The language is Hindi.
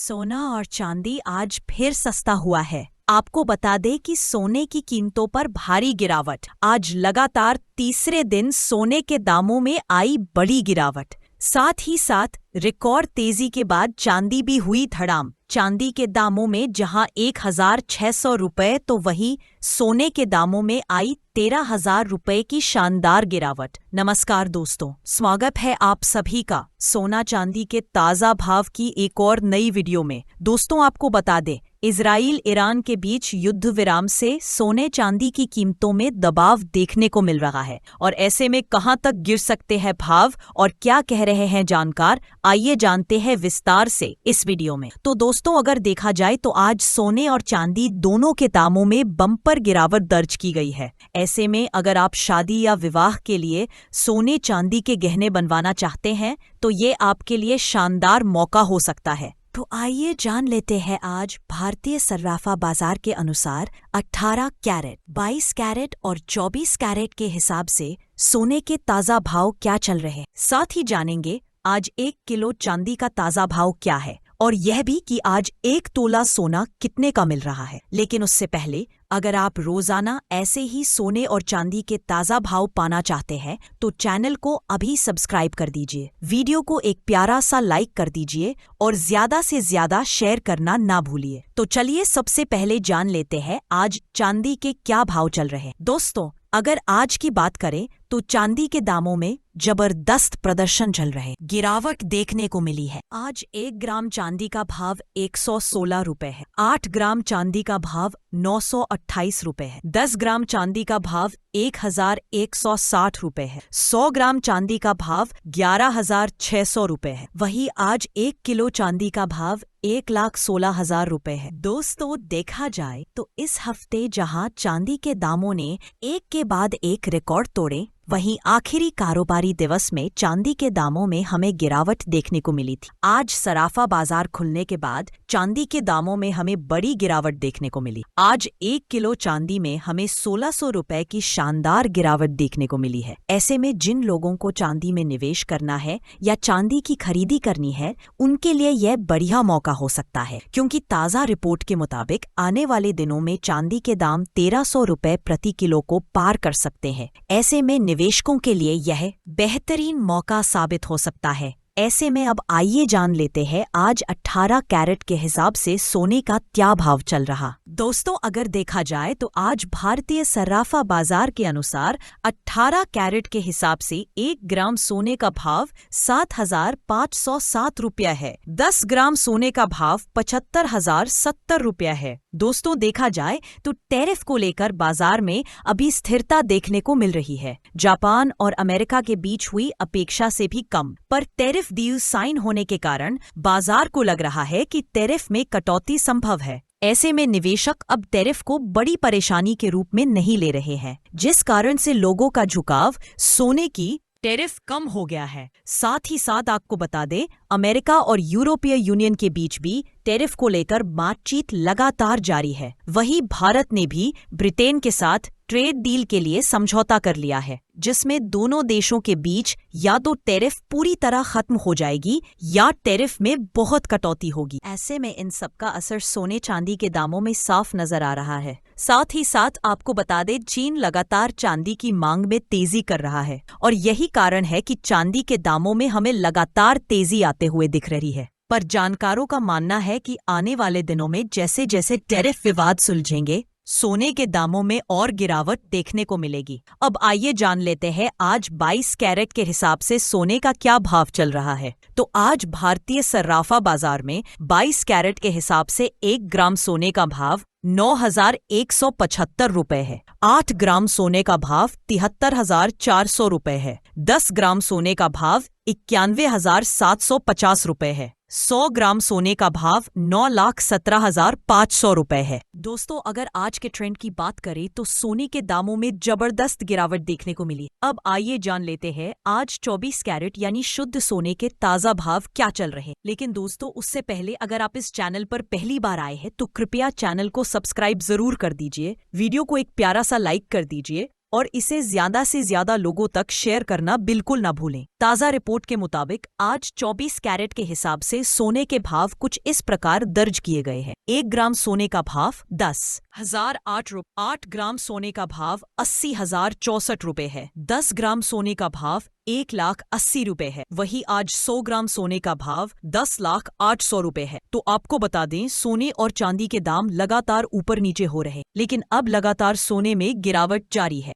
सोना और चांदी आज फिर सस्ता हुआ है। आपको बता दें कि सोने की कीमतों पर भारी गिरावट। आज लगातार तीसरे दिन सोने के दामों में आई बड़ी गिरावट। साथ ही साथ रिकॉर्ड तेजी के बाद चांदी भी हुई धड़ाम। चांदी के दामों में जहां 1,600 रुपए तो वहीं सोने के दामों में आई 13,000 रुपए की शानदार गिरावट। नमस्कार दोस्तों, स्वागत है आप सभी का सोना चांदी के ताज़ा भाव की एक और नई वीडियो में। दोस्तों, आपको बता दें, इजराइल ईरान के बीच युद्ध विराम से सोने चांदी की कीमतों में दबाव देखने को मिल रहा है और ऐसे में कहां तक गिर सकते हैं भाव और क्या कह रहे हैं जानकार, आइए जानते हैं विस्तार से इस वीडियो में। तो दोस्तों, अगर देखा जाए तो आज सोने और चांदी दोनों के दामों में बम्पर गिरावट दर्ज की गई है। ऐसे में अगर आप शादी या विवाह के लिए सोने चांदी के गहने बनवाना चाहते हैं तो ये आपके लिए शानदार मौका हो सकता है। तो आइए जान लेते हैं आज भारतीय सर्राफा बाजार के अनुसार 18 कैरेट, 22 कैरेट और 24 कैरेट के हिसाब से सोने के ताज़ा भाव क्या चल रहे हैं। साथ ही जानेंगे आज 1 किलो चांदी का ताज़ा भाव क्या है और यह भी कि आज 1 तोला सोना कितने का मिल रहा है। लेकिन उससे पहले अगर आप रोजाना ऐसे ही सोने और चांदी के ताज़ा भाव पाना चाहते हैं तो चैनल को अभी सब्सक्राइब कर दीजिए, वीडियो को एक प्यारा सा लाइक कर दीजिए और ज्यादा से ज्यादा शेयर करना ना भूलिए। तो चलिए सबसे पहले जान लेते हैं आज चांदी के क्या भाव चल रहे हैं। दोस्तों, अगर आज की बात करें तो चांदी के दामों में जबरदस्त प्रदर्शन चल रहे, गिरावट देखने को मिली है। आज 1 ग्राम चांदी का भाव 116 रुपए है, 8 ग्राम चांदी का भाव 928 रुपए है, 10 ग्राम चांदी का भाव 1,160 रुपए है, 100 ग्राम चांदी का भाव 11,600 रुपए है। वहीं आज 1 किलो चांदी का भाव 1,16,000 रुपए है। दोस्तों, देखा जाए तो इस हफ्ते जहां चांदी के दामों ने एक के बाद एक रिकॉर्ड तोड़े, वहीं आखिरी कारोबारी दिवस में चांदी के दामों में हमें गिरावट देखने को मिली थी। आज सराफा बाजार खुलने के बाद चांदी के दामों में हमें बड़ी गिरावट देखने को मिली। आज 1 किलो चांदी में हमें 1,600 रुपए की शानदार गिरावट देखने को मिली है। ऐसे में जिन लोगों को चांदी में निवेश करना है या चांदी की खरीदी करनी है, उनके लिए यह बढ़िया मौका हो सकता है, क्योंकि ताज़ा रिपोर्ट के मुताबिक आने वाले दिनों में चांदी के दाम 1,300 रुपए प्रति किलो को पार कर सकते हैं। ऐसे में निवेशकों के लिए यह बेहतरीन मौका साबित हो सकता है। ऐसे में अब आइए जान लेते हैं आज 18 कैरेट के हिसाब से सोने का क्या भाव चल रहा। दोस्तों, अगर देखा जाए तो आज भारतीय सर्राफा बाजार के अनुसार 18 कैरेट के हिसाब से 1 ग्राम सोने का भाव 7,507 रुपया है, 10 ग्राम सोने का भाव 75,070 रुपया है। दोस्तों, देखा जाए तो टैरिफ को लेकर बाजार में अभी स्थिरता देखने को मिल रही है। जापान और अमेरिका के बीच हुई अपेक्षा से भी कम पर टैरिफ डील साइन होने के कारण बाजार को लग रहा है कि टैरिफ में कटौती संभव है। ऐसे में निवेशक अब टैरिफ को बड़ी परेशानी के रूप में नहीं ले रहे हैं, जिस कारण से लोगों का झुकाव सोने की टैरिफ कम हो गया है। साथ ही साथ आपको बता दें, अमेरिका और यूरोपीय यूनियन के बीच भी टैरिफ को लेकर बातचीत लगातार जारी है। वहीं भारत ने भी ब्रिटेन के साथ ट्रेड डील के लिए समझौता कर लिया है, जिसमें दोनों देशों के बीच या तो टैरिफ पूरी तरह खत्म हो जाएगी या टैरिफ में बहुत कटौती होगी। ऐसे में इन सब का असर सोने चांदी के दामों में साफ नजर आ रहा है। साथ ही साथ आपको बता दें, चीन लगातार चांदी की मांग में तेजी कर रहा है और यही कारण है कि चांदी के दामों में हमें लगातार तेजी आते हुए दिख रही है। पर जानकारों का मानना है कि आने वाले दिनों में जैसे जैसे टैरिफ विवाद सुलझेंगे, सोने के दामों में और गिरावट देखने को मिलेगी। अब आइए जान लेते हैं आज 22 कैरेट के हिसाब से सोने का क्या भाव चल रहा है। तो आज भारतीय सर्राफा बाजार में 22 कैरेट के हिसाब से 1 ग्राम सोने का भाव 9,175 रुपए है, 8 ग्राम सोने का भाव 73,400 रुपए है, 10 ग्राम सोने का भाव 91,750 रुपए है, 100 ग्राम सोने का भाव 9,17,500 रुपए है। दोस्तों, अगर आज के ट्रेंड की बात करें तो सोने के दामों में जबरदस्त गिरावट देखने को मिली। अब आइए जान लेते हैं आज 24 कैरेट यानी शुद्ध सोने के ताज़ा भाव क्या चल रहे हैं। लेकिन दोस्तों, उससे पहले अगर आप इस चैनल पर पहली बार आए हैं तो कृपया चैनल को सब्सक्राइब जरूर कर दीजिए, वीडियो को एक प्यारा सा लाइक कर दीजिए और इसे ज्यादा से ज्यादा लोगों तक शेयर करना बिल्कुल ना भूलें। ताज़ा रिपोर्ट के मुताबिक आज 24 कैरेट के हिसाब से सोने के भाव कुछ इस प्रकार दर्ज किए गए हैं। 1 ग्राम सोने का भाव 10,008 रुपये, 8 ग्राम सोने का भाव 80,064 रुपये है, 10 ग्राम सोने का भाव 1,80,000 रुपये है। वही आज 100 ग्राम सोने का भाव 10,08,000 रुपये है। तो आपको बता दें, सोने और चांदी के दाम लगातार ऊपर नीचे हो रहे, लेकिन अब लगातार सोने में गिरावट जारी है।